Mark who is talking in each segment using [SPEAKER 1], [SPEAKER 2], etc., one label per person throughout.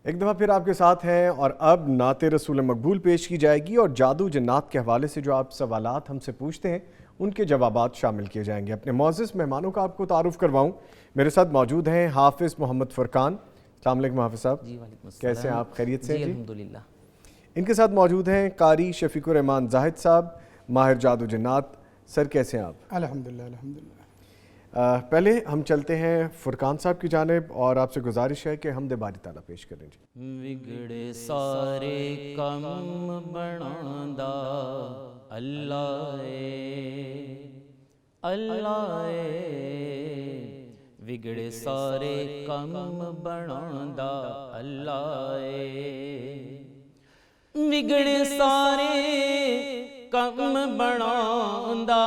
[SPEAKER 1] ایک دفعہ پھر آپ کے ساتھ ہیں اور اب نعت رسول مقبول پیش کی جائے گی اور جادو جنات کے حوالے سے جو آپ سوالات ہم سے پوچھتے ہیں ان کے جوابات شامل کیے جائیں گے۔ اپنے معزز مہمانوں کا آپ کو تعارف کرواؤں، میرے ساتھ موجود ہیں حافظ محمد فرقان۔ السلام علیکم حافظ صاحب۔
[SPEAKER 2] جی وعلیکم السلام۔
[SPEAKER 1] کیسے ہیں آپ؟ خیریت سے ہیں؟
[SPEAKER 2] جی الحمدللہ۔
[SPEAKER 1] ان کے ساتھ موجود ہیں قاری شفیق الرحمان زاہد صاحب، ماہر جادو جنات۔ سر کیسے ہیں آپ؟
[SPEAKER 3] الحمدللہ الحمدللہ۔
[SPEAKER 1] پہلے ہم چلتے ہیں فرقان صاحب کی جانب اور آپ سے گزارش ہے کہ حمد باری تعالیٰ پیش کریں۔ جی
[SPEAKER 2] وگڑے سارے کم بناندا اللہ اللہ وگڑے سارے کم بناندا اللہ وگڑے سارے کم بناندا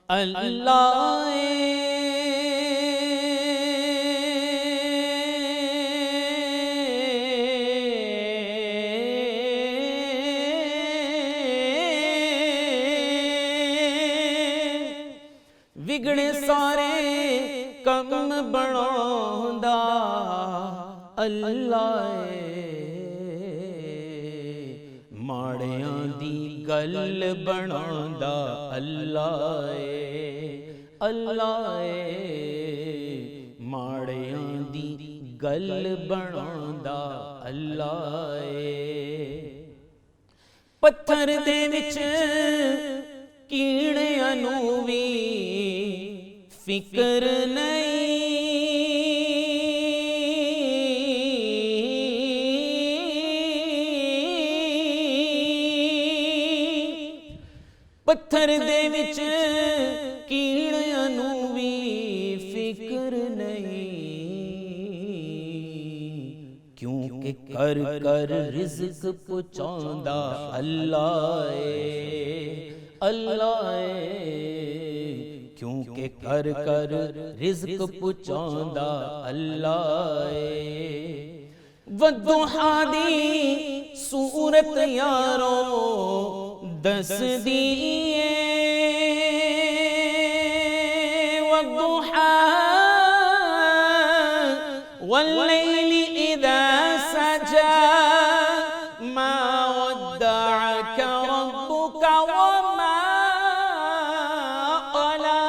[SPEAKER 2] اللہ وگڑے سارے کم بناندا اللہ ماڑیاں دی گل بناندا اللہ اللہ ماڑیاں دی گل بناندا اللہ پتھر دے وچ کیڑیاں نوں وی فکر نہیں پتھر دے وچ کیڑیاں نوں وی فکر نہیں کیونکہ کر کر رزق پہنچاندا اللہ اللہ کیونکہ کر کر رزق پہنچاندا اللہ والضحا دی صورت یارو دس دیئے والضحا واللیل اذا سجا ما ودعك ربك وما قلا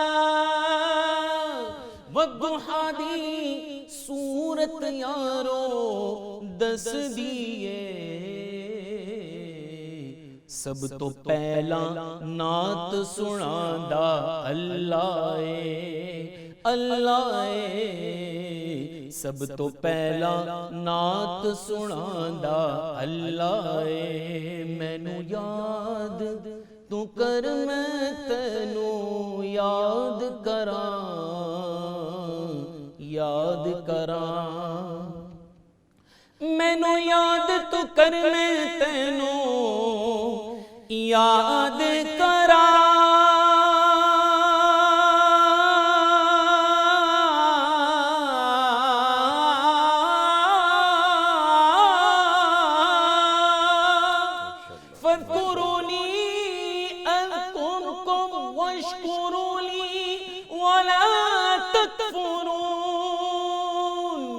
[SPEAKER 2] والضحا دی صورت یارو دس دیئے سب تو پہلا نعت سناندا اللہ اللہ سب تو پہلا نعت سناندا اللہ مینوں یاد تو کر میں تینوں یاد کراں یاد کراں مینوں یاد تو کر میں تینوں یاد کراں فاذکرونی اذکرکم واشکروا لی ولا تکفرون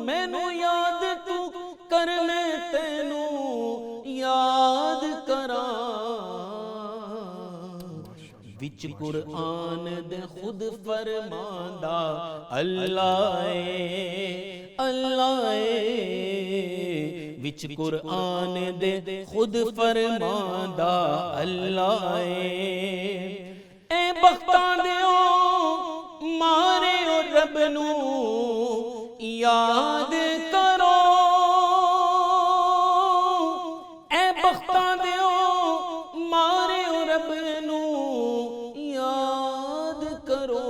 [SPEAKER 2] مینوں یاد تو کر میں تینوں یاد کراں وچ قرآن دے خود فرماندا اللہ اللہ وچ قرآن دے خود فرماندا اللہ اے بختاں دیو مارے او رب نوں یاد کرو اے بختاں دیو مارے او رب نوں یاد کرو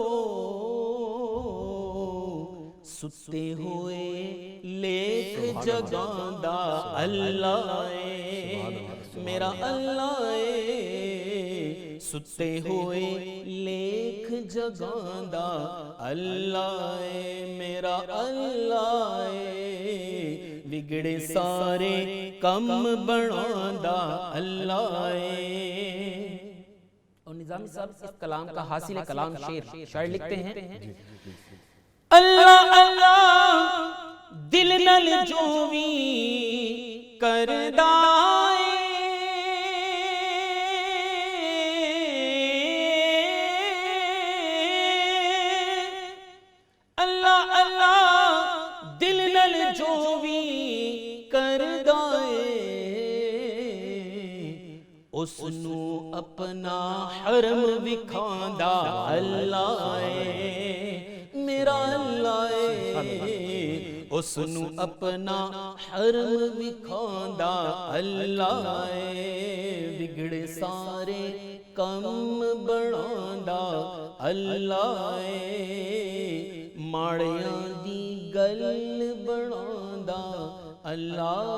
[SPEAKER 2] ستے ہوئے لیک جگاندا اللہ میرا اللہ ستے ہوئے لیک جگاندا اللہ میرا اللہ بگڑے سارے کم بناندا اللہ اور نظامی صاحب اس کلام کا حاصل کلام شعر لکھتے ہیں اللہ اللہ دل نل جو بھی کردا اللہ اللہ دل نل جو بھی کردا اس نو اپنا حرم وکھاندا اللہ میرا اللہ اس نو اپنا حرم وکھاندا اللہ بگڑے سارے کم بناندا اللہ ماڑیاں دی گل بناندا اللہ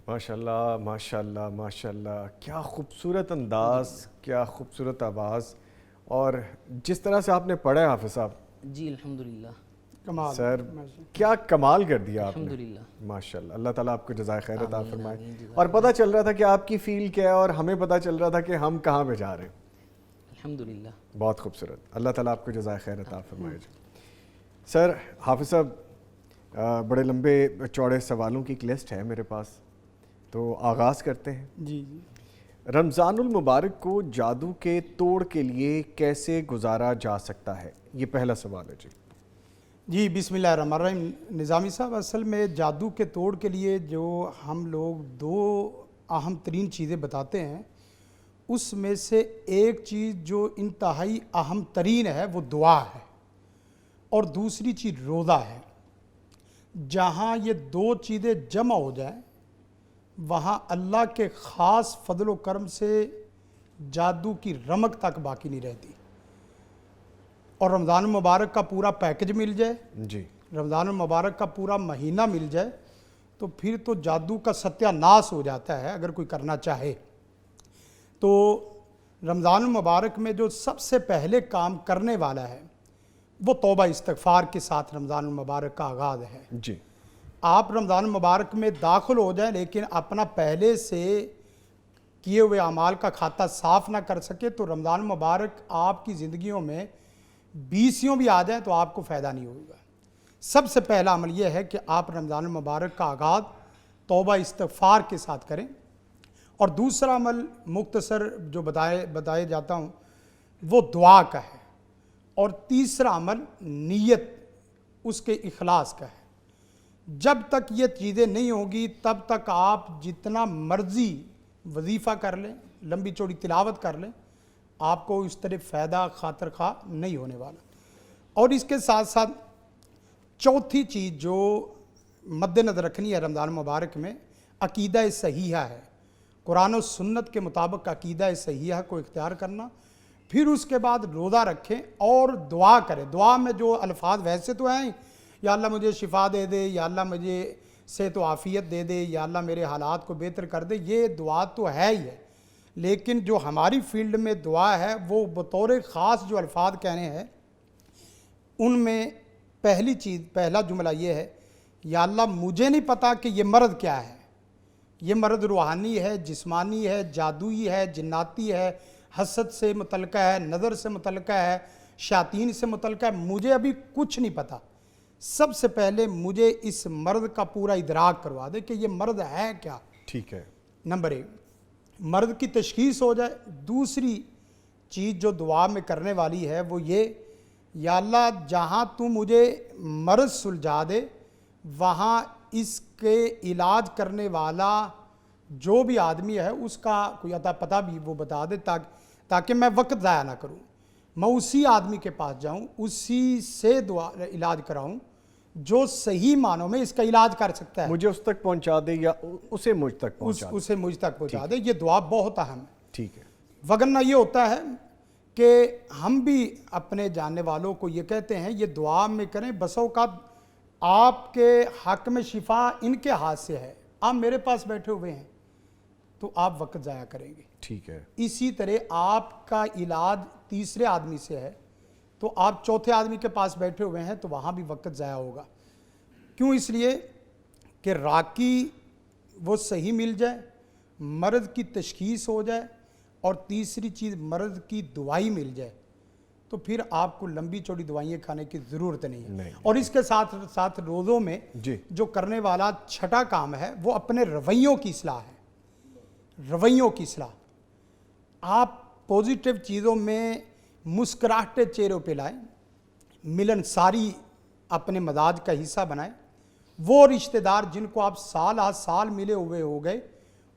[SPEAKER 1] ماشاءاللہ ماشاءاللہ ماشاءاللہ، کیا خوبصورت انداز، کیا خوبصورت آواز، اور جس طرح سے آپ نے پڑھا ہے حافظ صاحب،
[SPEAKER 2] جی الحمدللہ
[SPEAKER 3] کمال
[SPEAKER 1] سر کیا کمال کر دیا آپ نے،
[SPEAKER 2] الحمدللہ
[SPEAKER 1] ماشاءاللہ۔ اللہ تعالیٰ آپ کو جزائے خیر عطا فرمائے۔ اور پتہ چل رہا تھا کہ آپ کی فیل کیا ہے اور ہمیں پتہ چل رہا تھا کہ ہم کہاں پہ جا رہے ہیں۔
[SPEAKER 2] الحمدللہ،
[SPEAKER 1] بہت خوبصورت، اللہ تعالیٰ آپ کو جزائے خیر عطا فرمائے۔ سر حافظ صاحب، بڑے لمبے چوڑے سوالوں کی ایک لسٹ ہے میرے پاس، تو آغاز کرتے ہیں۔
[SPEAKER 3] جی جی،
[SPEAKER 1] رمضان المبارک کو جادو کے توڑ کے لیے کیسے گزارا جا سکتا ہے؟ یہ پہلا سوال ہے جی۔
[SPEAKER 3] جی بسم اللہ الرحمن الرحیم۔ نظامی صاحب، اصل میں جادو کے توڑ کے لیے جو ہم لوگ دو اہم ترین چیزیں بتاتے ہیں، اس میں سے ایک چیز جو انتہائی اہم ترین ہے وہ دعا ہے، اور دوسری چیز روزہ ہے۔ جہاں یہ دو چیزیں جمع ہو جائیں وہاں اللہ کے خاص فضل و کرم سے جادو کی رمق تک باقی نہیں رہتی، اور رمضان المبارک کا پورا پیکج مل جائے،
[SPEAKER 1] جی،
[SPEAKER 3] رمضان المبارک کا پورا مہینہ مل جائے، تو پھر تو جادو کا ستیہ ناس ہو جاتا ہے اگر کوئی کرنا چاہے۔ تو رمضان المبارک میں جو سب سے پہلے کام کرنے والا ہے وہ توبہ استغفار کے ساتھ رمضان المبارک کا آغاز ہے۔
[SPEAKER 1] جی،
[SPEAKER 3] آپ رمضان المبارک میں داخل ہو جائیں لیکن اپنا پہلے سے کیے ہوئے اعمال کا کھاتہ صاف نہ کر سکے تو رمضان المبارک آپ کی زندگیوں میں بیسیوں بھی آ جائیں تو آپ کو فائدہ نہیں ہوگا۔ سب سے پہلا عمل یہ ہے کہ آپ رمضان المبارک کا آغاز توبہ استغفار کے ساتھ کریں، اور دوسرا عمل مختصر جو بتائے جاتا ہوں وہ دعا کا ہے، اور تیسرا عمل نیت اس کے اخلاص کا ہے۔ جب تک یہ چیزیں نہیں ہوگی تب تک آپ جتنا مرضی وظیفہ کر لیں، لمبی چوڑی تلاوت کر لیں، آپ کو اس طرح فائدہ خاطر خواہ نہیں ہونے والا۔ اور اس کے ساتھ ساتھ چوتھی چیز جو مد نظر رکھنی ہے رمضان مبارک میں، عقیدہ صحیحہ ہے، قرآن و سنت کے مطابق عقیدہ صحیحہ کو اختیار کرنا۔ پھر اس کے بعد روزہ رکھیں اور دعا کریں۔ دعا میں جو الفاظ ویسے تو ہیں، یا اللہ مجھے شفا دے دے، یا اللہ مجھے صحت و عافیت دے دے، یا اللہ میرے حالات کو بہتر کر دے، یہ دعا تو ہے ہی ہے، لیکن جو ہماری فیلڈ میں دعا ہے وہ بطور خاص جو الفاظ کہنے ہیں، ان میں پہلا جملہ یہ ہے، یا اللہ مجھے نہیں پتا کہ یہ مرض کیا ہے، یہ مرض روحانی ہے، جسمانی ہے، جادوئی ہے، جناتی ہے، حسد سے متعلقہ ہے، نظر سے متعلقہ ہے، شیاطین سے متعلقہ ہے، مجھے ابھی کچھ نہیں پتا۔ سب سے پہلے مجھے اس مرض کا پورا ادراک کروا دے کہ یہ مرض ہے کیا۔
[SPEAKER 1] ٹھیک ہے،
[SPEAKER 3] نمبر 1 مرض کی تشخیص ہو جائے۔ دوسری چیز جو دعا میں کرنے والی ہے وہ یہ، یا اللہ جہاں تو مجھے مرض سلجھا دے وہاں اس کے علاج کرنے والا جو بھی آدمی ہے اس کا کوئی عطا پتہ بھی وہ بتا دے تاکہ میں وقت ضائع نہ کروں، میں اسی آدمی کے پاس جاؤں، اسی سے دعا علاج کراؤں جو صحیح معنوں میں اس کا علاج کر سکتا ہے،
[SPEAKER 1] مجھے اس تک پہنچا دے یا اسے مجھ تک پہنچا دے۔
[SPEAKER 3] اسے مجھ تک پہنچا دے۔ یہ دعا بہت اہم ہے۔
[SPEAKER 1] ٹھیک ہے،
[SPEAKER 3] وگرنہ یہ ہوتا ہے کہ ہم بھی اپنے جاننے والوں کو یہ کہتے ہیں یہ دعا میں کریں، بس اوقات آپ کے حق میں شفا ان کے ہاتھ سے ہے، آپ میرے پاس بیٹھے ہوئے ہیں، تو آپ وقت ضائع کریں گے۔
[SPEAKER 1] ٹھیک ہے،
[SPEAKER 3] اسی طرح آپ کا علاج تیسرے آدمی سے ہے تو آپ چوتھے آدمی کے پاس بیٹھے ہوئے ہیں تو وہاں بھی وقت ضائع ہوگا۔ کیوں؟ اس لیے کہ راکی وہ صحیح مل جائے، مرض کی تشخیص ہو جائے، اور تیسری چیز مرض کی دوائی مل جائے، تو پھر آپ کو لمبی چوڑی دوائیں کھانے کی ضرورت نہیں ہے
[SPEAKER 1] نہیں۔
[SPEAKER 3] اور اس کے ساتھ ساتھ روزوں میں
[SPEAKER 1] جی
[SPEAKER 3] جو کرنے والا چھٹا کام ہے وہ اپنے رویوں کی اصلاح ہے، رویوں کی اصلاح۔ آپ پوزیٹیو چیزوں میں مسکراہٹے چہروں پہ لائیں، ملنساری اپنے مزاج کا حصہ بنائیں۔ وہ رشتہ دار جن کو آپ سال آ سال ملے ہوئے ہو گئے،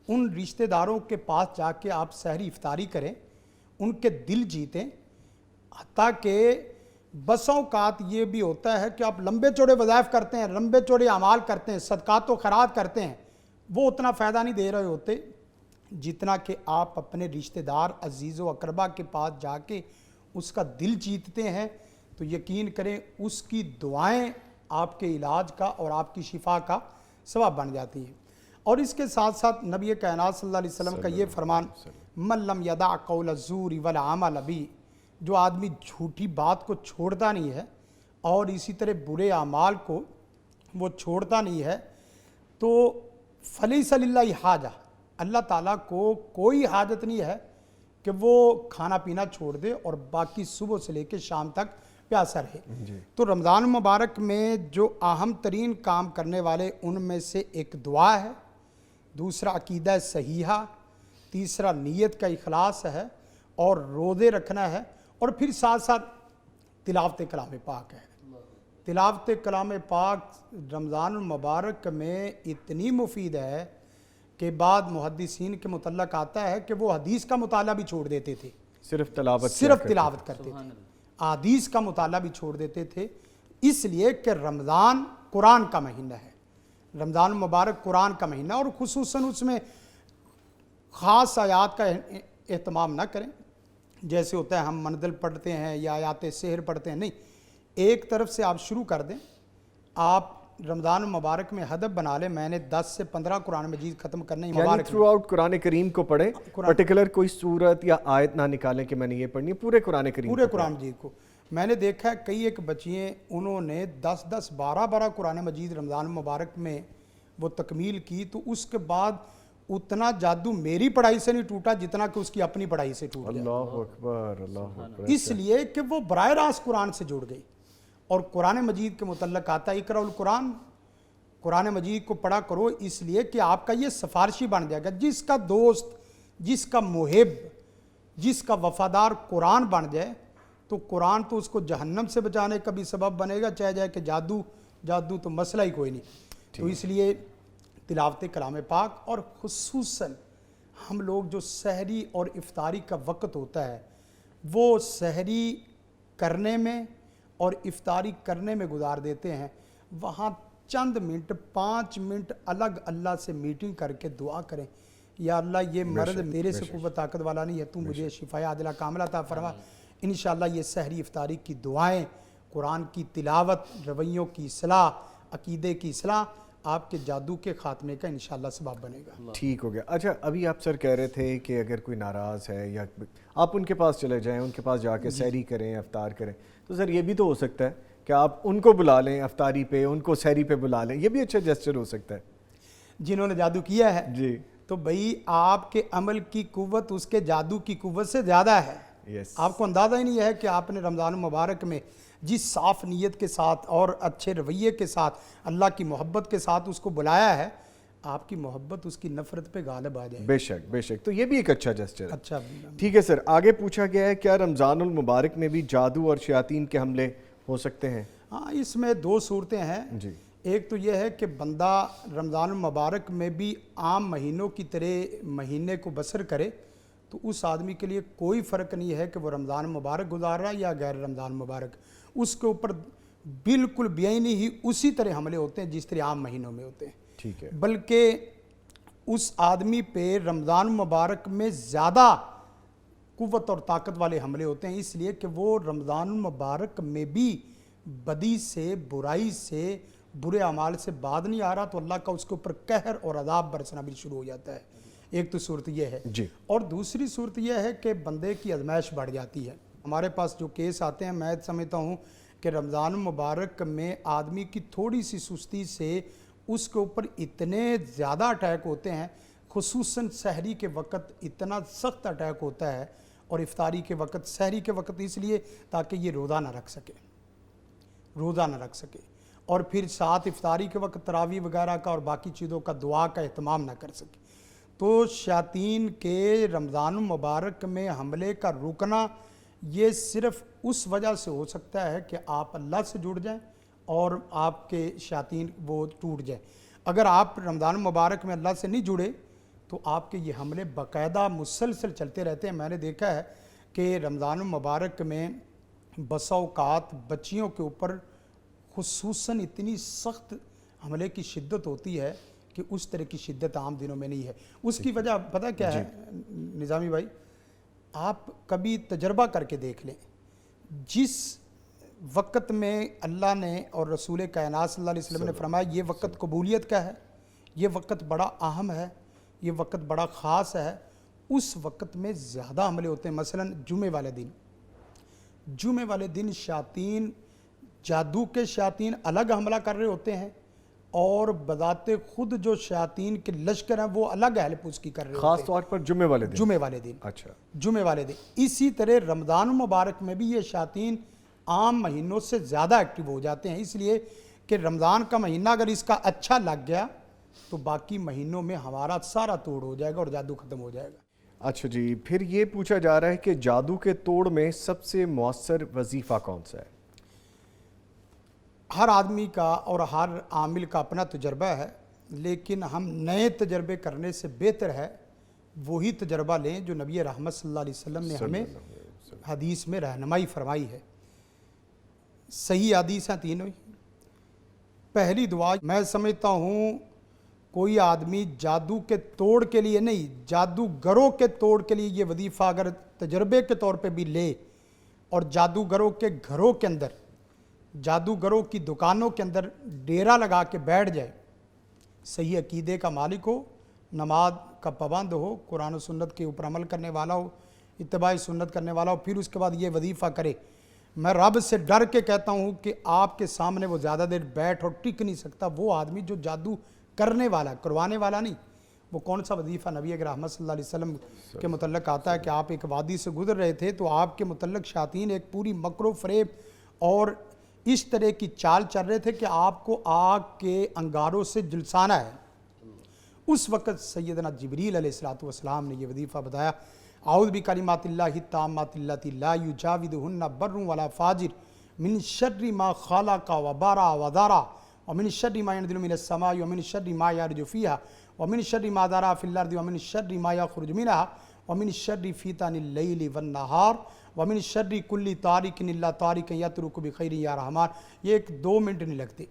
[SPEAKER 3] ان رشتہ داروں کے پاس جا کے آپ سحری افطاری کریں، ان کے دل جیتیں۔ حتیٰ کہ بس اوقات یہ بھی ہوتا ہے کہ آپ لمبے چوڑے وظائف کرتے ہیں، لمبے چوڑے اعمال کرتے ہیں، صدقات و خیرات کرتے ہیں، وہ اتنا فائدہ نہیں دے رہے ہوتے جتنا کہ آپ اپنے رشتہ دار عزیز و اقربا کے پاس جا کے اس کا دل جیتتے ہیں۔ تو یقین کریں اس کی دعائیں آپ کے علاج کا اور آپ کی شفا کا سبب بن جاتی ہیں۔ اور اس کے ساتھ ساتھ نبی کائنات صلی اللہ علیہ وسلم کا یہ فرمان، من لم یدع قول الزور والعمل به، جو آدمی جھوٹی بات کو چھوڑتا نہیں ہے اور اسی طرح برے اعمال کو وہ چھوڑتا نہیں ہے، تو فلیس للہ حاجہ، اللہ تعالیٰ کو کوئی حاجت نہیں ہے کہ وہ کھانا پینا چھوڑ دے اور باقی صبح سے لے کے شام تک پیاسا رہے۔ تو رمضان مبارک میں جو اہم ترین کام کرنے والے ان میں سے ایک دعا ہے، دوسرا عقیدہ صحیحہ، تیسرا نیت کا اخلاص ہے اور روزے رکھنا ہے، اور پھر ساتھ ساتھ تلاوت کلام پاک ہے۔ تلاوت کلام پاک رمضان المبارک میں اتنی مفید ہے کہ بعد محدثین کے متعلق آتا ہے کہ وہ حدیث کا مطالعہ بھی چھوڑ دیتے تھے،
[SPEAKER 1] صرف تلاوت
[SPEAKER 3] صرف تلاوت کرتے تھے، حدیث کا مطالعہ بھی چھوڑ دیتے تھے، اس لیے کہ رمضان قرآن کا مہینہ ہے، رمضان مبارک قرآن کا مہینہ، اور خصوصاً اس میں خاص آیات کا اہتمام نہ کریں جیسے ہوتا ہے ہم منزل پڑھتے ہیں یا آیات سحر پڑھتے ہیں، نہیں، ایک طرف سے آپ شروع کر دیں۔ آپ رمضان مبارک میں ہدف بنا لیں میں نے 10 سے 15 قرآن مجید ختم کرنے ہی
[SPEAKER 1] یعنی
[SPEAKER 3] مبارک
[SPEAKER 1] تھرو آؤٹ قرآن کریم کو پڑھیں، پرٹیکولر کوئی سورت یا آیت نہ نکالیں کہ میں نے یہ پڑھنی ہے، پورے قرآن کریم
[SPEAKER 3] پورے قرآن مجید کو۔ میں نے دیکھا ہے کئی ایک بچیاں انہوں نے 10 12 قرآن مجید رمضان مبارک میں وہ تکمیل کی، تو اس کے بعد اتنا جادو میری پڑھائی سے نہیں ٹوٹا جتنا کہ اس کی اپنی پڑھائی سے ٹوٹ گیا،
[SPEAKER 1] اللہ اکبر اللہ اکبر۔
[SPEAKER 3] اس لیے کہ وہ براہ راست قرآن سے جڑ گئی۔ اور قرآن مجید کے متعلق آتا ہے اقرأ القرآن، قرآن مجید کو پڑھا کرو، اس لیے کہ آپ کا یہ سفارشی بن جائے گا۔ جس کا دوست، جس کا محب، جس کا وفادار قرآن بن جائے تو قرآن تو اس کو جہنم سے بچانے کا بھی سبب بنے گا، چاہے جائے کہ جادو تو مسئلہ ہی کوئی نہیں۔ تو اس لیے تلاوت کلام پاک، اور خصوصاً ہم لوگ جو سحری اور افطاری کا وقت ہوتا ہے وہ سحری کرنے میں اور افطاری کرنے میں گزار دیتے ہیں، وہاں چند منٹ 5 منٹ الگ اللہ سے میٹنگ کر کے دعا کریں، یا اللہ یہ مرض میرے سے قوت طاقت والا نہیں ہے، تو مجھے شفا عاجلہ کاملہ عطا فرما۔ انشاءاللہ یہ سحری افطاری کی دعائیں، قرآن کی تلاوت، رویوں کی اصلاح، عقیدے کی اصلاح آپ کے جادو کے خاتمے کا انشاءاللہ سبب بنے گا۔
[SPEAKER 1] ٹھیک ہو گیا۔ اچھا، ابھی آپ سر کہہ رہے تھے کہ اگر کوئی ناراض ہے یا آپ ان کے پاس چلے جائیں، ان کے پاس جا کے سحری کریں، افطار کریں، تو سر یہ بھی تو ہو سکتا ہے کہ آپ ان کو بلا لیں افطاری پہ، ان کو سحری پہ بلا لیں، یہ بھی اچھا جسچر ہو سکتا ہے۔
[SPEAKER 3] جنہوں نے جادو کیا ہے
[SPEAKER 1] جی
[SPEAKER 3] تو بھئی آپ کے عمل کی قوت اس کے جادو کی قوت سے زیادہ ہے۔
[SPEAKER 1] یس،
[SPEAKER 3] آپ کو اندازہ ہی نہیں ہے کہ آپ نے رمضان مبارک میں جس صاف نیت کے ساتھ اور اچھے رویے کے ساتھ اللہ کی محبت کے ساتھ اس کو بلایا ہے، آپ کی محبت اس کی نفرت پہ غالب آ جائے۔
[SPEAKER 1] بے شک بے شک، تو یہ بھی ایک اچھا جسچر ہے۔
[SPEAKER 3] اچھا،
[SPEAKER 1] ٹھیک ہے سر، آگے پوچھا گیا ہے کیا رمضان المبارک میں بھی جادو اور شیاطین کے حملے ہو سکتے ہیں؟
[SPEAKER 3] ہاں، اس میں 2 صورتیں ہیں۔
[SPEAKER 1] جی،
[SPEAKER 3] ایک تو یہ ہے کہ بندہ رمضان المبارک میں بھی عام مہینوں کی طرح مہینے کو بسر کرے تو اس آدمی کے لیے کوئی فرق نہیں ہے کہ وہ رمضان مبارک گزار رہا ہے یا غیر رمضان مبارک، اس کے اوپر بالکل بیعینی ہی اسی طرح حملے ہوتے ہیں جس طرح عام مہینوں میں ہوتے ہیں۔
[SPEAKER 1] ٹھیک ہے،
[SPEAKER 3] بلکہ اس آدمی پہ رمضان مبارک میں زیادہ قوت اور طاقت والے حملے ہوتے ہیں، اس لیے کہ وہ رمضان المبارک میں بھی بدی سے، برائی سے، برے اعمال سے بعد نہیں آ رہا تو اللہ کا اس کے اوپر قہر اور عذاب برسنا بھی شروع ہو جاتا ہے۔ ایک تو صورت یہ ہے،
[SPEAKER 1] جی،
[SPEAKER 3] اور دوسری صورت یہ ہے کہ بندے کی آزمائش بڑھ جاتی ہے۔ ہمارے پاس جو کیس آتے ہیں، میں سمجھتا ہوں کہ رمضان مبارک میں آدمی کی تھوڑی سی سستی سے اس کے اوپر اتنے زیادہ اٹیک ہوتے ہیں، خصوصاً سحری کے وقت اتنا سخت اٹیک ہوتا ہے اور افطاری کے وقت، سحری کے وقت اس لیے تاکہ یہ روزہ نہ رکھ سکے، اور پھر ساتھ افطاری کے وقت تراویح وغیرہ کا اور باقی چیزوں کا دعا کا اہتمام نہ کر سکے۔ تو شیاطین کے رمضان المبارک میں حملے کا رکنا یہ صرف اس وجہ سے ہو سکتا ہے کہ آپ اللہ سے جڑ جائیں اور آپ کے شیاطین وہ ٹوٹ جائیں۔ اگر آپ رمضان المبارک میں اللہ سے نہیں جڑے تو آپ کے یہ حملے باقاعدہ مسلسل چلتے رہتے ہیں۔ میں نے دیکھا ہے کہ رمضان المبارک میں بسا اوقات بچیوں کے اوپر خصوصاً اتنی سخت حملے کی شدت ہوتی ہے کہ اس طرح کی شدت عام دنوں میں نہیں ہے۔ اس کی وجہ پتہ کیا ہے نظامی بھائی؟ آپ کبھی تجربہ کر کے دیکھ لیں، جس وقت میں اللہ نے اور رسول کائنات صلی اللہ علیہ وسلم نے فرمایا یہ وقت قبولیت کا ہے، یہ وقت بڑا اہم ہے، یہ وقت بڑا خاص ہے، اس وقت میں زیادہ حملے ہوتے ہیں۔ مثلا جمعے والے دن شیاطین، جادو کے شیاطین الگ حملہ کر رہے ہوتے ہیں، اور بذات خود جو شیاطین کے لشکر ہیں وہ الگ اہل پوش کی کر رہے ہوتے ہیں،
[SPEAKER 1] خاص طور پر جمعے والے دن۔ اچھا،
[SPEAKER 3] جمعے والے دن۔ اسی طرح رمضان المبارک میں بھی یہ شیاطین عام مہینوں سے زیادہ ایکٹیو ہو جاتے ہیں، اس لیے کہ رمضان کا مہینہ اگر اس کا اچھا لگ گیا تو باقی مہینوں میں ہمارا سارا توڑ ہو جائے گا اور جادو ختم ہو جائے گا۔
[SPEAKER 1] اچھا جی، پھر یہ پوچھا جا رہا ہے کہ جادو کے توڑ میں سب سے مؤثر وظیفہ کون سا ہے؟
[SPEAKER 3] ہر آدمی کا اور ہر عامل کا اپنا تجربہ ہے، لیکن ہم نئے تجربے کرنے سے بہتر ہے وہی تجربہ لیں جو نبی رحمت صلی اللہ علیہ وسلم نے ہمیں حدیث میں رہنمائی فرمائی ہے۔ صحیح حدیث ہیں تینوں۔ پہلی دعا، میں سمجھتا ہوں کوئی آدمی جادو کے توڑ کے لیے نہیں، جادوگروں کے توڑ کے لیے یہ وظیفہ اگر تجربے کے طور پہ بھی لے اور جادوگروں کے گھروں کے اندر، جادوگروں کی دکانوں کے اندر ڈیرا لگا کے بیٹھ جائے، صحیح عقیدے کا مالک ہو، نماز کا پابند ہو، قرآن و سنت کے اوپر عمل کرنے والا ہو، اتباع سنت کرنے والا ہو، پھر اس کے بعد یہ وظیفہ کرے، میں رب سے ڈر کے کہتا ہوں کہ آپ کے سامنے وہ زیادہ دیر بیٹھ اور ٹک نہیں سکتا وہ آدمی جو جادو کرنے والا، کروانے والا نہیں۔ وہ کون سا وظیفہ؟ نبی رحمت صلی اللہ علیہ وسلم کے متعلق آتا ہے کہ آپ ایک وادی سے گزر رہے تھے تو آپ کے متعلق شیاطین ایک پوری مکر و فریب اور اس طرح کی چال چل رہے تھے کہ آپ کو آگ کے انگاروں سے جلسانا ہے۔ اس وقت سیدنا جبریل علیہ السلام نے یہ وظیفہ بتایا، اعوذ بکلمات اللہ التامات اللتی لا یجاوزہن بر ولا فاجر من شر ما خلق وبرا وذرا ومن شر ما ينزل من السماء ومن شر ما يعرج فيها ومن شر ما ذرا في الارض ومن شر ما يخرج منها ومن شر فتن الليل والنهار ومن شر كل طارق الا طارق يترك بخير یا رحمان۔ یہ ایک 2 منٹ نہیں لگتے،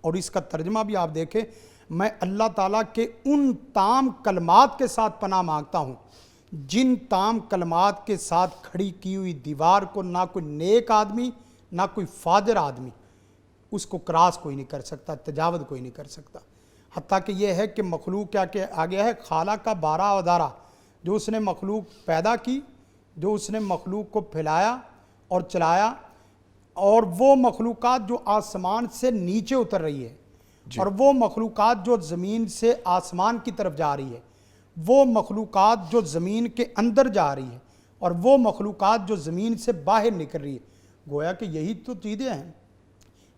[SPEAKER 3] اور اس کا ترجمہ بھی آپ دیکھیں، میں اللہ تعالیٰ کے ان تام کلمات کے ساتھ پناہ مانگتا ہوں جن تام کلمات کے ساتھ کھڑی کی ہوئی دیوار کو نہ کوئی نیک آدمی نہ کوئی فاجر آدمی اس کو کراس کوئی نہیں کر سکتا، تجاوز کوئی نہیں کر سکتا۔ حتیٰ کہ یہ ہے کہ مخلوق کیا کہ آگیا ہے، خالہ کا بارہ ودارہ، جو اس نے مخلوق پیدا کی، جو اس نے مخلوق کو پھیلایا اور چلایا، اور وہ مخلوقات جو آسمان سے نیچے اتر رہی ہے اور وہ مخلوقات جو زمین سے آسمان کی طرف جا رہی ہے، وہ مخلوقات جو زمین کے اندر جا رہی ہے اور وہ مخلوقات جو زمین سے باہر نکل رہی ہے، گویا کہ یہی تو چیزیں ہیں۔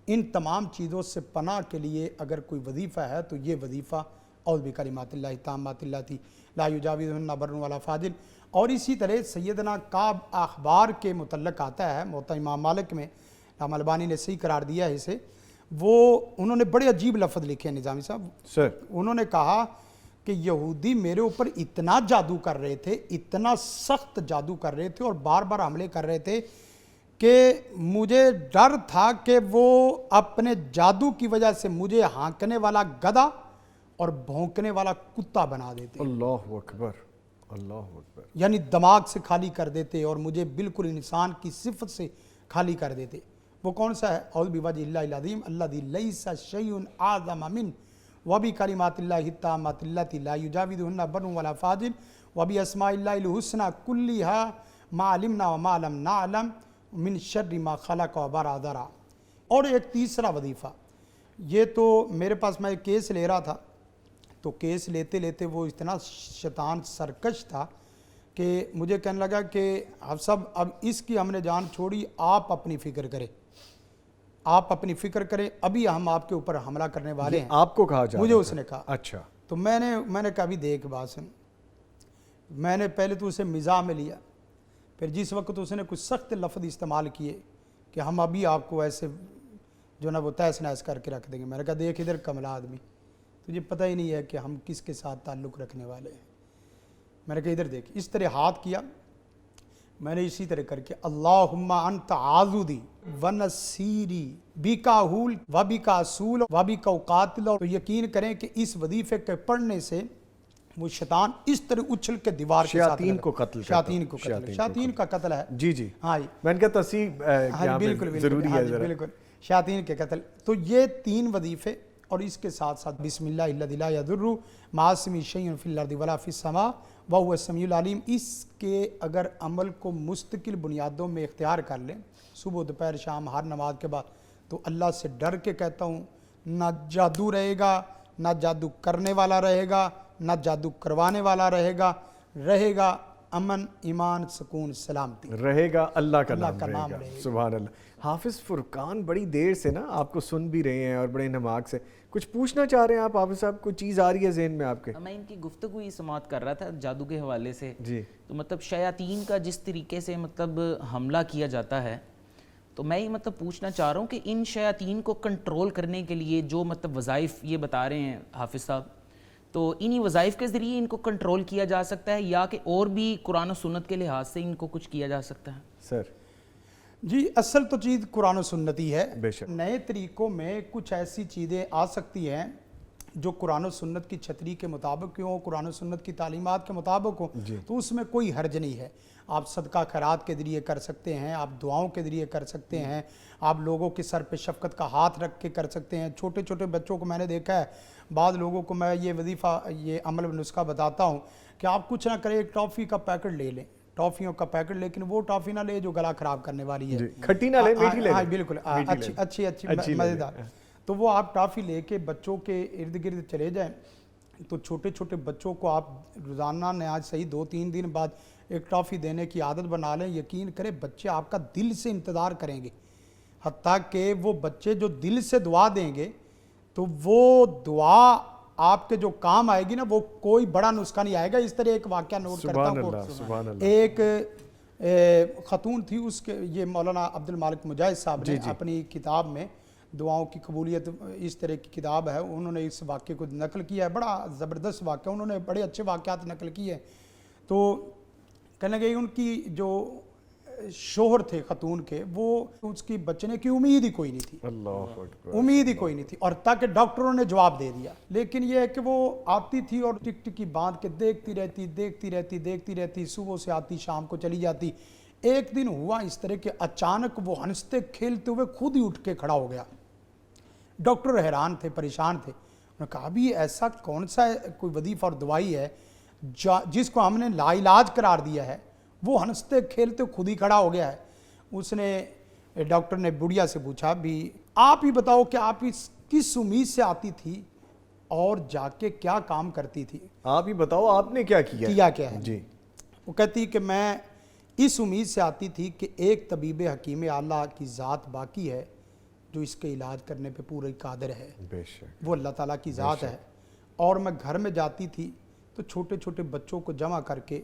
[SPEAKER 3] ان تمام چیزوں سے پناہ کے لیے اگر کوئی وظیفہ ہے تو یہ وظیفہ اعوذ بکلمات اللہ التامات اللتی لا یجاوزہن بر ولا فاجر۔ اور اسی طرح سیدنا کعب اخبار کے متعلق آتا ہے، موطا امام مالک میں، امام البانی نے صحیح قرار دیا ہے اسے، وہ انہوں نے بڑے عجیب لفظ لکھے ہیں نظامی صاحب
[SPEAKER 1] سر۔
[SPEAKER 3] انہوں نے کہا کہ یہودی میرے اوپر اتنا جادو کر رہے تھے، اتنا سخت جادو کر رہے تھے اور بار بار حملے کر رہے تھے کہ مجھے ڈر تھا کہ وہ اپنے جادو کی وجہ سے مجھے ہانکنے والا گدھا اور بھونکنے والا کتا بنا دیتے۔
[SPEAKER 1] اللہ اکبر، اللہ اکبر۔
[SPEAKER 3] یعنی دماغ سے خالی کر دیتے اور مجھے بالکل انسان کی صفت سے خالی کر دیتے۔ وہ کون سا ہے؟ اعوذ بوجہ اللہ العظیم الذی لیس شیء اعظم من وبکلمات اللہ التامات اللتی لا یجاوزہن بر ولا فاجر وباسماء اللہ الحسنی کلھا ما علمنا وما لم نعلم من شر ما خلق وبرا ذرا۔ اور ایک تیسرا وظیفہ، یہ تو میرے پاس میں ایک کیس لے رہا تھا تو کیس لیتے لیتے وہ اتنا شیطان سرکش تھا کہ مجھے کہنے لگا کہ آپ صاحب اب اس کی ہم نے جان چھوڑی، آپ اپنی فکر کریں، آپ اپنی فکر کریں، ابھی ہم آپ کے اوپر حملہ کرنے والے ہیں۔
[SPEAKER 1] آپ کو کہا جا
[SPEAKER 3] مجھے
[SPEAKER 1] رہا
[SPEAKER 3] اس
[SPEAKER 1] تھا؟
[SPEAKER 3] نے کہا۔
[SPEAKER 1] اچھا،
[SPEAKER 3] تو میں نے کہا بھی دیکھ بات سن، میں نے پہلے تو اسے مزاح میں لیا، پھر جس وقت اس نے کچھ سخت لفظ استعمال کیے کہ ہم ابھی آپ کو ایسے جو نا وہ تہس نہس کر کے رکھ دیں گے، میں نے کہا دیکھ ادھر کملا آدمی، تجھے پتہ ہی نہیں ہے کہ ہم کس کے ساتھ تعلق رکھنے والے ہیں۔ میں نے کہا ادھر دیکھ، اس طرح ہاتھ کیا، میں نے اسی طرح کر کے اللہم انت عاضدی ونصیری بیکا حول و بیکا اصول و بیکا قاتل، تو یقین کریں کہ اس وظیفے کے پڑھنے سے وہ شیطان اس طرح اچھل کے دیوار کے ساتھ
[SPEAKER 1] شیاطین کو قتل کرتا،
[SPEAKER 3] شیاطین کا قتل ہے۔
[SPEAKER 1] جی جی،
[SPEAKER 3] ہاں جی،
[SPEAKER 1] میں نے کہا تصحیح
[SPEAKER 3] ہاں بالکل
[SPEAKER 1] ضروری
[SPEAKER 3] ہاں
[SPEAKER 1] ہے
[SPEAKER 3] جی
[SPEAKER 1] ذرا۔
[SPEAKER 3] بالکل، شیاطین کے قتل۔ تو یہ 3 وظیفے، اور اس کے ساتھ ساتھ بسم اللہ الذی لا یضر مع اسمہ شیء فی الارض ولا فی السماء وہو السمیع العلیم، اس کے اگر عمل کو مستقل بنیادوں میں اختیار کر لیں، صبح دوپہر شام ہر نماز کے بعد، تو اللہ سے ڈر کے کہتا ہوں نہ جادو رہے گا، نہ جادو کرنے والا رہے گا، نہ جادو کروانے والا رہے گا امن، ایمان، سکون، سلامتی
[SPEAKER 1] رہے گا، اللہ کا
[SPEAKER 3] اللہ
[SPEAKER 1] نام
[SPEAKER 3] کا
[SPEAKER 1] رہے
[SPEAKER 3] نام
[SPEAKER 1] گا۔
[SPEAKER 3] رہے گا۔
[SPEAKER 1] سبحان اللہ۔ حافظ فرقان بڑی دیر سے نا آپ کو سن بھی رہے ہیں اور بڑے انہماک سے، کچھ پوچھنا چاہ رہے ہیں آپ حافظ صاحب؟ کوئی چیز آ رہی ہے ذہن میں آپ کے؟
[SPEAKER 2] میں ان کی گفتگو ہی سماعت کر رہا تھا جادو کے حوالے سے،
[SPEAKER 1] جی،
[SPEAKER 2] تو مطلب شیاطین کا جس طریقے سے مطلب حملہ کیا جاتا ہے، تو میں یہ مطلب پوچھنا چاہ رہا ہوں کہ ان شیاطین کو کنٹرول کرنے کے لیے جو مطلب وظائف یہ بتا رہے ہیں حافظ صاحب، تو انہی وظائف کے ذریعے ان کو کنٹرول کیا جا سکتا ہے یا کہ اور بھی قرآن و سنت کے لحاظ سے ان کو کچھ کیا جا سکتا ہے؟
[SPEAKER 1] سر
[SPEAKER 3] جی اصل تو چیز قرآن و سنتی ہے،
[SPEAKER 1] بے شک۔
[SPEAKER 3] نئے طریقوں میں کچھ ایسی چیزیں آ سکتی ہیں جو قرآن و سنت کی چھتری کے مطابق ہوں، قرآن و سنت کی تعلیمات کے مطابق ہوں، تو اس میں کوئی حرج نہیں ہے۔ آپ صدقہ خیرات کے ذریعے کر سکتے ہیں، آپ دعاؤں کے ذریعے کر سکتے ہیں، آپ لوگوں کے سر پہ شفقت کا ہاتھ رکھ کے کر سکتے ہیں۔ چھوٹے چھوٹے بچوں کو میں نے دیکھا ہے، بعض لوگوں کو میں یہ وظیفہ، یہ عمل نسخہ بتاتا ہوں کہ آپ کچھ نہ کریں، ایک ٹافی کا پیکٹ لے لیں، ٹافیوں کا پیکٹ، لیکن وہ ٹافی نہ لے جو گلا خراب کرنے والی ہے،
[SPEAKER 1] کھٹی نہ لے، میٹھی لے۔
[SPEAKER 3] ہاں بالکل، اچھی مزیدار۔ تو وہ آپ ٹافی لے کے بچوں کے ارد گرد چلے جائیں، تو چھوٹے چھوٹے بچوں کو آپ روزانہ نے آج صحیح 2-3 دن بعد ایک ٹافی دینے کی عادت بنا لیں، یقین کریں بچے آپ کا دل سے انتظار کریں گے، حتیٰ کہ وہ بچے جو دل سے دعا دیں گے تو وہ دعا آپ کے جو کام آئے گی نا، وہ کوئی بڑا نسخہ نہیں آئے گا۔ اس طرح ایک واقعہ نوٹ کرتا ہوں،
[SPEAKER 1] سبحان اللہ۔
[SPEAKER 3] ایک خاتون تھی، اس کے یہ مولانا عبد المالک مجاہد صاحب نے اپنی کتاب میں دعاؤں کی قبولیت، اس طرح کی کتاب ہے، انہوں نے اس واقعے کو نقل کیا ہے، بڑا زبردست واقعہ، انہوں نے بڑے اچھے واقعات نقل کیے ہیں۔ تو کہنے لگے ان کی جو شوہر تھے خاتون کے، وہ اس کی بچنے کی امید ہی کوئی نہیں تھی،
[SPEAKER 1] اللہ اکبر،
[SPEAKER 3] امید ہی کوئی نہیں تھی، اور تاکہ ڈاکٹروں نے جواب دے دیا، لیکن یہ ہے کہ وہ آتی تھی اور ٹک ٹکی باندھ کے دیکھتی رہتی، صبح سے آتی شام کو چلی جاتی۔ ایک دن ہوا اس طرح کہ اچانک وہ ہنستے کھیلتے ہوئے خود ہی اٹھ کے کھڑا ہو گیا۔ ڈاکٹر حیران تھے، پریشان تھے، انہوں نے کہا بھی ایسا کون سا کوئی وظیفہ اور دوائی ہے جس کو ہم نے لا علاج قرار دیا ہے، وہ ہنستے کھیلتے خود ہی کھڑا ہو گیا ہے۔ اس نے، ڈاکٹر نے بڑھیا سے پوچھا بھی آپ ہی بتاؤ کہ آپ کس امید سے آتی تھی اور جا کے کیا کام کرتی تھی؟
[SPEAKER 1] آپ ہی بتاؤ آپ نے کیا کیا
[SPEAKER 3] ہے؟
[SPEAKER 1] جی،
[SPEAKER 3] وہ کہتی کہ میں اس امید سے آتی تھی کہ ایک طبیب حکیم اعلیٰ کی ذات باقی ہے جو اس کے علاج کرنے پہ پورے قادر ہے،
[SPEAKER 1] بے شک،
[SPEAKER 3] وہ اللہ تعالیٰ کی ذات ہے۔ اور میں گھر میں جاتی تھی تو چھوٹے چھوٹے بچوں کو جمع کر کے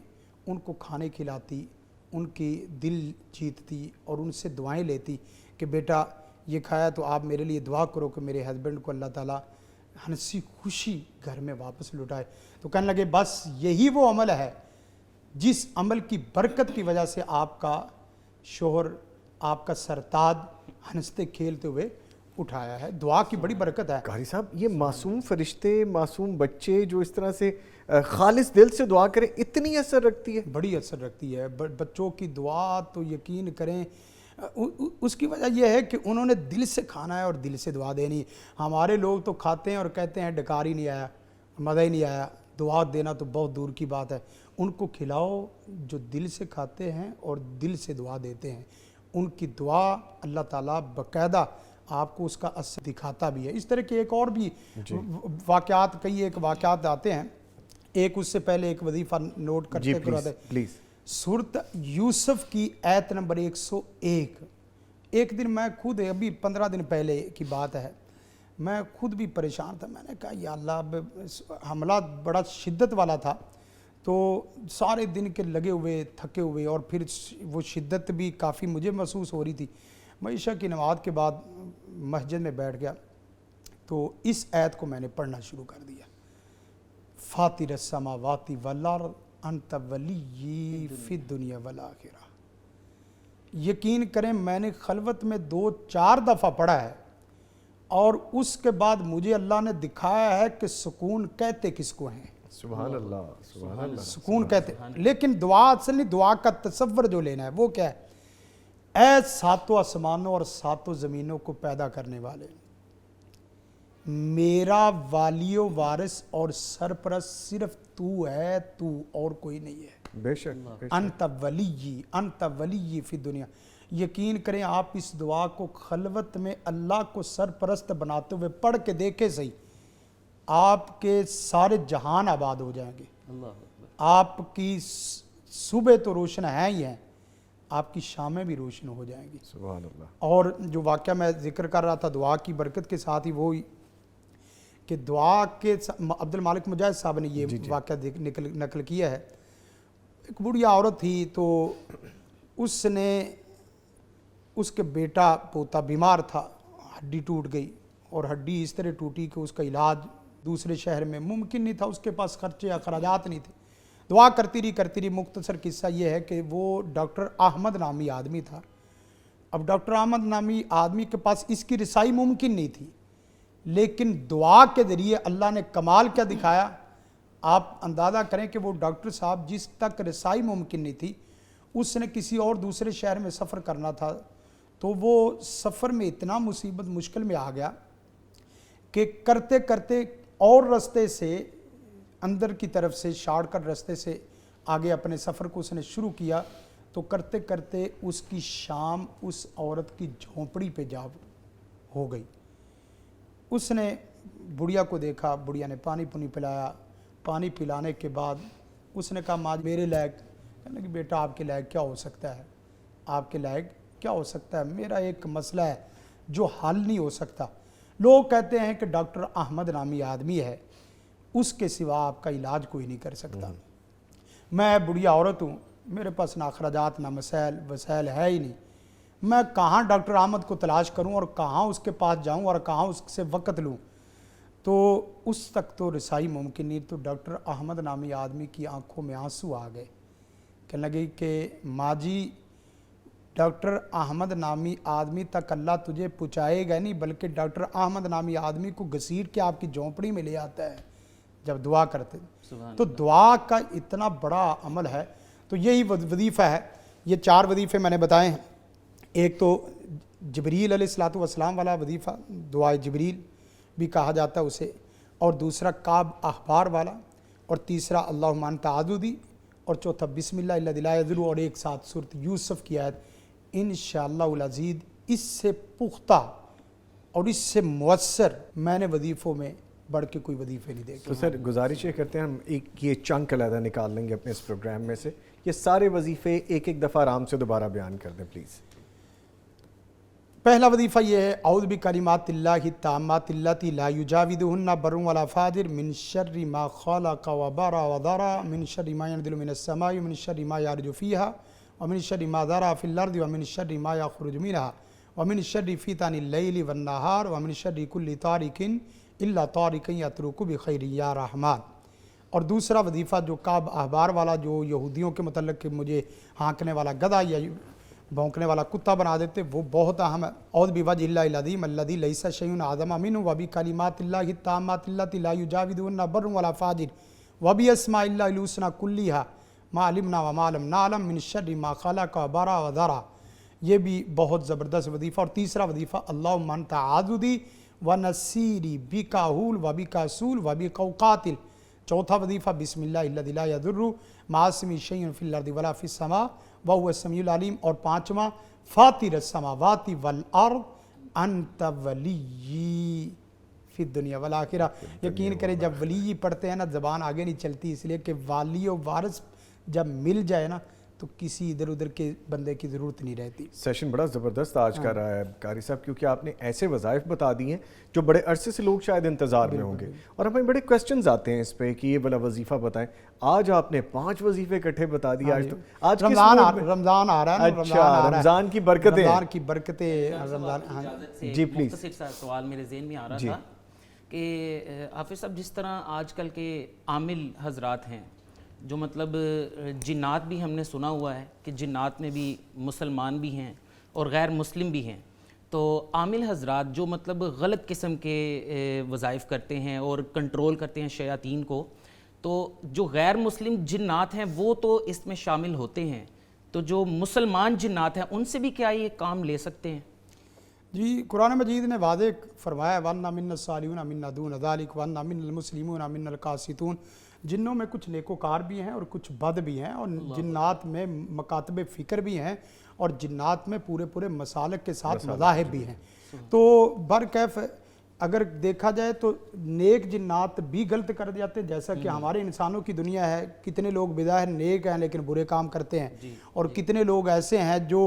[SPEAKER 3] ان کو کھانے کھلاتی، ان کی دل جیتتی اور ان سے دعائیں لیتی کہ بیٹا یہ کھایا تو آپ میرے لیے دعا کرو کہ میرے ہسبینڈ کو اللہ تعالیٰ ہنسی خوشی گھر میں واپس لٹائے۔ تو کہنے لگے بس یہی وہ عمل ہے جس عمل کی برکت کی وجہ سے آپ کا شوہر، آپ کا سرتاج ہنستے کھیلتے ہوئے اٹھایا ہے۔ دعا کی بڑی برکت ہے۔
[SPEAKER 1] قاری صاحب یہ معصوم فرشتے، معصوم بچے جو اس طرح سے خالص دل سے دعا کریں، اتنی اثر رکھتی ہے؟
[SPEAKER 3] بڑی اثر رکھتی ہے بچوں کی دعا، تو یقین کریں اس کی وجہ یہ ہے کہ انہوں نے دل سے کھانا ہے اور دل سے دعا دینی۔ ہمارے لوگ تو کھاتے ہیں اور کہتے ہیں ڈکار ہی نہیں آیا، مزہ ہی نہیں آیا، دعا دینا تو بہت دور کی بات ہے۔ ان کو کھلاؤ جو دل سے کھاتے ہیں اور دل سے دعا دیتے ہیں، ان کی دعا اللہ تعالیٰ باقاعدہ آپ کو اس کا اثر دکھاتا بھی ہے۔ اس طرح کے ایک اور بھی واقعات، کئی ایک واقعات آتے ہیں۔ ایک اس سے پہلے ایک وظیفہ نوٹ
[SPEAKER 1] جی
[SPEAKER 3] کرتے کرواتے
[SPEAKER 1] پلیز
[SPEAKER 3] سورت یوسف کی آیت نمبر 101. ایک دن میں خود ابھی 15 دن پہلے کی بات ہے, میں خود بھی پریشان تھا. میں نے کہا یا اللہ, اب حملہ بڑا شدت والا تھا, تو سارے دن کے لگے ہوئے تھکے ہوئے, اور پھر وہ شدت بھی کافی مجھے محسوس ہو رہی تھی. میں عشاء کی نماز کے بعد مسجد میں بیٹھ گیا, تو اس آیت کو میں نے پڑھنا شروع کر دیا. فاطر السماوات والارض انت ولی فی الدنیا والآخرہ. یقین کریں میں نے خلوت میں 2-4 دفعہ پڑھا ہے, اور اس کے بعد مجھے اللہ نے دکھایا ہے کہ سکون کہتے کس کو ہیں.
[SPEAKER 1] سبحان اللہ, سبحان اللہ.
[SPEAKER 3] سکون کہتے, لیکن دعا اصل نہیں, دعا کا تصور جو لینا ہے وہ کیا ہے؟ اے 7 آسمانوں اور 7 زمینوں کو پیدا کرنے والے, میرا والی و وارث اور سرپرست صرف تو ہے, تو اور کوئی نہیں ہے.
[SPEAKER 1] بے شک
[SPEAKER 3] انت ولی فی دنیا. یقین کریں آپ اس دعا کو خلوت میں اللہ کو سرپرست بناتے ہوئے پڑھ کے دیکھے صحیح, آپ کے سارے جہان آباد ہو جائیں گے. آپ کی صبح تو روشن ہیں ہی ہیں, آپ کی شامیں بھی روشن ہو جائیں گی.
[SPEAKER 1] سبحان اللہ.
[SPEAKER 3] اور جو واقعہ میں ذکر کر رہا تھا دعا کی برکت کے ساتھ ہی, وہی کہ دعا کے عبد المالک مجاہد صاحب نے یہ واقعہ نقل کیا ہے. ایک بڑھیا عورت تھی, تو اس نے, اس کے بیٹا پوتا بیمار تھا, ہڈی ٹوٹ گئی, اور ہڈی اس طرح ٹوٹی کہ اس کا علاج دوسرے شہر میں ممکن نہیں تھا, اس کے پاس خرچے اخراجات نہیں تھے. دعا کرتی رہی. مختصر قصہ یہ ہے کہ وہ ڈاکٹر احمد نامی آدمی تھا. اب ڈاکٹر احمد نامی آدمی کے پاس اس کی رسائی ممکن نہیں تھی, لیکن دعا کے ذریعے اللہ نے کمال کیا دکھایا. آپ اندازہ کریں کہ وہ ڈاکٹر صاحب جس تک رسائی ممکن نہیں تھی, اس نے کسی اور دوسرے شہر میں سفر کرنا تھا, تو وہ سفر میں اتنا مصیبت مشکل میں آ گیا کہ کرتے کرتے اور رستے سے اندر کی طرف سے شارٹ کٹ رستے سے آگے اپنے سفر کو اس نے شروع کیا. تو کرتے کرتے اس کی شام اس عورت کی جھونپڑی پہ جا ہو گئی. اس نے بڑھیا کو دیکھا, بڑھیا نے پانی پونی پلایا. پانی پلانے کے بعد اس نے کہا ماں میرے لائق, کہنے کہ بیٹا آپ کے لائق کیا ہو سکتا ہے, آپ کے لائق کیا ہو سکتا ہے, میرا ایک مسئلہ ہے جو حل نہیں ہو سکتا. لوگ کہتے ہیں کہ ڈاکٹر احمد نامی آدمی ہے, اس کے سوا آپ کا علاج کوئی نہیں کر سکتا. میں بڑھیا عورت ہوں, میرے پاس نہ اخراجات نہ وسائل ہے ہی نہیں, میں کہاں ڈاکٹر احمد کو تلاش کروں اور کہاں اس کے پاس جاؤں اور کہاں اس سے وقت لوں. تو اس تک تو رسائی ممکن نہیں. تو ڈاکٹر احمد نامی آدمی کی آنکھوں میں آنسو آ گئے, کہنے لگی کہ ماں جی ڈاکٹر احمد نامی آدمی تک اللہ تجھے پہنچائے گا نہیں, بلکہ ڈاکٹر احمد نامی آدمی کو گھسیٹ کے آپ کی جھونپڑی میں لے آتا ہے جب دعا کرتے. تو دعا کا اتنا بڑا عمل ہے. تو یہی وظیفہ ہے. یہ 4 وظیفے میں نے بتائے ہیں. ایک تو جبریل علیہ الصلوۃ والسلام والا وظیفہ, دعائے جبریل بھی کہا جاتا ہے اسے, اور دوسرا کعب احبار والا, اور تیسرا اللہم انت عضدی, اور چوتھا بسم اللہ الذی لا یضر, اور ایک ساتھ سورۃ یوسف کی آیت. انشاءاللہ العزیز اس سے پختہ اور اس سے مؤثر میں نے وظیفوں میں بڑھ کے کوئی وظیفے نہیں دیکھے.
[SPEAKER 1] تو سر گزارش یہ کرتے ہیں, ہم ایک یہ چنک علیحدہ نکال لیں گے اپنے اس پروگرام میں سے, یہ سارے وظیفے ایک دفعہ آرام سے دوبارہ بیان کر دیں پلیز.
[SPEAKER 3] پہلا وظیفہ یہ ہے اعوذ بکلمات اللہ التامات اللتی لا یجاوزہن بر ولا فاجر من شر ما خلق وبرا وذرا من شر ما ينزل من السماء ومن شر ما يعرج فيها ومن شر ما ذرا في الارض ومن شر ما يخرج منها ومن شر فتن الليل والنهار ومن شر كل طارق الا طارق يطرق بخير یا رحمان. اور دوسرا وظیفہ جو کعب احبار والا, جو یہودیوں کے متعلق کہ مجھے ہانکنے والا گدھا یا بھونکنے والا کتا بنا دیتے, وہ بہت اہم ہے. اعوذ بوجہ اللہ العظیم الذی لیس شیء اعظم منہ وبکلمات اللہ التامات اللتی لا یجاوزہن بر ولا فاجر وباسماء اللہ الحسنی کلھا ما علمنا وما لم نعلم من شر ما خلق وبرا وذرا. یہ بھی بہت زبردست وظیفہ. اور تیسرا وظیفہ اللہم انت عضدی ونصیری بک احول وبک اسول وبک اقاتل. چوتھا وظیفہ بسم اللہ الذی لا یضر مع اسمہ شیء فی الارض ولا فی السماء وهو السمیع العلیم. اور پانچواں فاطر السماوات والارض انت ولی فی الدنیا والآخرہ. یقین کریں جب ولی ہی پڑھتے ہیں نا زبان آگے نہیں چلتی، اس لیے کہ والی و وارث جب مل جائے نا تو کسی ادھر ادھر کے بندے کی ضرورت نہیں رہتی.
[SPEAKER 1] سیشن بڑا زبردست آج کا رہا ہے قاری صاحب، کیونکہ آپ نے ایسے وظائف بتا دیے ہیں جو بڑے عرصے سے لوگ شاید انتظار میں ہوں گے، اور ہمیں بڑے کوسچنز آتے ہیں اس پہ کہ یہ والا وظیفہ بتائیں. آج آپ نے 5 وظیفے اکٹھے بتا دیے. آج تو آج
[SPEAKER 3] رمضان آ رہا ہے نا،
[SPEAKER 1] اچھا رمضان کی برکتیں،
[SPEAKER 3] رمضان کی برکتیں. رمضان
[SPEAKER 2] جی پلیز. مختصر سا سوال میرے ذہن میں آ رہا تھا کہ حافظ صاحب جس طرح آج کل کے عامل حضرات ہیں جو مطلب جنات بھی ہم نے سنا ہوا ہے کہ جنات میں بھی مسلمان بھی ہیں اور غیر مسلم بھی ہیں، تو عامل حضرات جو مطلب غلط قسم کے وظائف کرتے ہیں اور کنٹرول کرتے ہیں شیاطین کو، تو جو غیر مسلم جنات ہیں وہ تو اس میں شامل ہوتے ہیں، تو جو مسلمان جنات ہیں ان سے بھی کیا یہ کام لے سکتے ہیں؟
[SPEAKER 3] جی قرآن مجید نے واضح فرمایا وَأَنَّا مِنَّا الصَّالِحُونَ وَمِنَّا دُونَ ذَلِكَ وَأَنَّا مِنَّا الْمُسْلِمُونَ وَمِنَّا الْقَاسِطُونَ. جنوں میں کچھ نیکوکار بھی ہیں اور کچھ بد بھی ہیں، اور جنات میں مکاتب فکر بھی ہیں، اور جنات میں پورے مسالک کے ساتھ مذاہب بھی ہیں. تو برکیف اگر دیکھا جائے تو نیک جنات بھی غلط کر جاتے ہیں، جیسا کہ ہمارے انسانوں کی دنیا ہے. کتنے لوگ بظاہر نیک ہیں لیکن برے کام کرتے ہیں، اور کتنے لوگ ایسے ہیں جو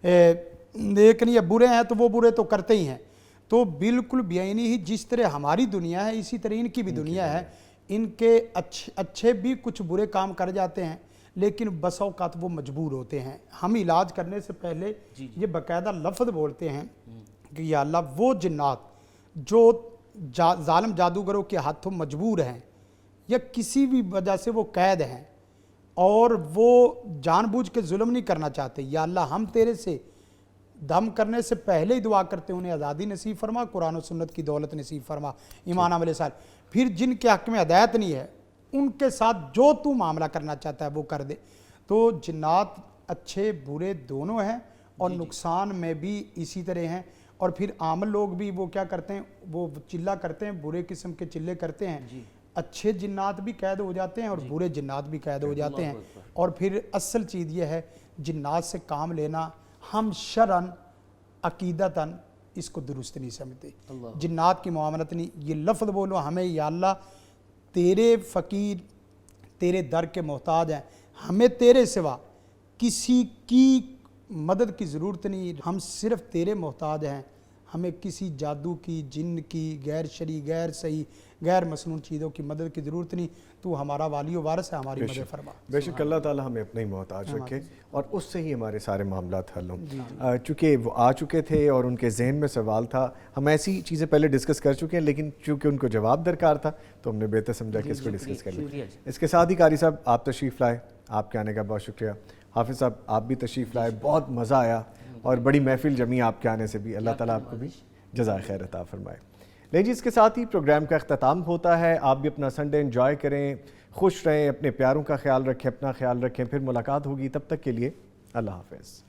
[SPEAKER 3] نیک نہیں ہے برے ہیں تو وہ برے تو کرتے ہی ہیں. تو بالکل بیعینی ہی جس طرح ہماری دنیا ہے اسی طرح ان کی بھی دنیا ہے. ان کے اچھے بھی کچھ برے کام کر جاتے ہیں لیکن بس اوقات وہ مجبور ہوتے ہیں. ہم علاج کرنے سے پہلے یہ باقاعدہ لفظ بولتے ہیں کہ یا اللہ وہ جنات جو ظالم جادوگروں کے ہاتھوں مجبور ہیں یا کسی بھی وجہ سے وہ قید ہیں اور وہ جان بوجھ کے ظلم نہیں کرنا چاہتے، یا اللہ ہم تیرے سے دم کرنے سے پہلے ہی دعا کرتے ہیں انہیں آزادی نصیب فرما، قرآن و سنت کی دولت نصیب فرما، ایمان عمل صالح. پھر جن کے حق میں ہدایت نہیں ہے ان کے ساتھ جو تو معاملہ کرنا چاہتا ہے وہ کر دے. تو جنات اچھے برے دونوں ہیں اور نقصان میں بھی اسی طرح ہیں. اور پھر عام لوگ بھی وہ کیا کرتے ہیں، وہ چلا کرتے ہیں، برے قسم کے چلے کرتے ہیں. اچھے جنات بھی قید ہو جاتے ہیں اور برے جنات بھی قید ہو جاتے ہیں. اور پھر اصل چیز یہ ہے جنات سے کام لینا ہم شرعن عقیدتاً اس کو درست نہیں سمجھتے. جنات کی معاملت نہیں، یہ لفظ بولو ہمیں یا اللہ تیرے فقیر تیرے در کے محتاج ہیں، ہمیں تیرے سوا کسی کی مدد کی ضرورت نہیں، ہم صرف تیرے محتاج ہیں. ہمیں کسی جادو کی، جن کی، غیر شرعی، غیر صحیح، غیر مسنون چیزوں کی مدد کی ضرورت نہیں. تو ہمارا والی و وارث ہے، ہماری مدد فرما.
[SPEAKER 1] بے شک اللہ تعالیٰ ہمیں اپنے ہی محتاج رکھے اور اس سے ہی ہمارے سارے معاملات حل ہوں. چونکہ وہ آ چکے تھے اور ان کے ذہن میں سوال تھا، ہم ایسی چیزیں پہلے ڈسکس کر چکے ہیں لیکن چونکہ ان کو جواب درکار تھا تو ہم نے بہتر سمجھا کہ اس کو ڈسکس کر لیں. اس کے ساتھ ہی قاری صاحب آپ تشریف لائے، آپ کے آنے کا بہت شکریہ. حافظ صاحب آپ بھی تشریف لائے، بہت مزہ آیا اور بڑی محفل جمی آپ کے آنے سے بھی. اللہ تعالیٰ آپ کو بھی جزائے خیر عطا فرمائے. لیں جی اس کے ساتھ ہی پروگرام کا اختتام ہوتا ہے. آپ بھی اپنا سنڈے انجوائے کریں، خوش رہیں، اپنے پیاروں کا خیال رکھیں، اپنا خیال رکھیں. پھر ملاقات ہوگی، تب تک کے لیے اللہ حافظ.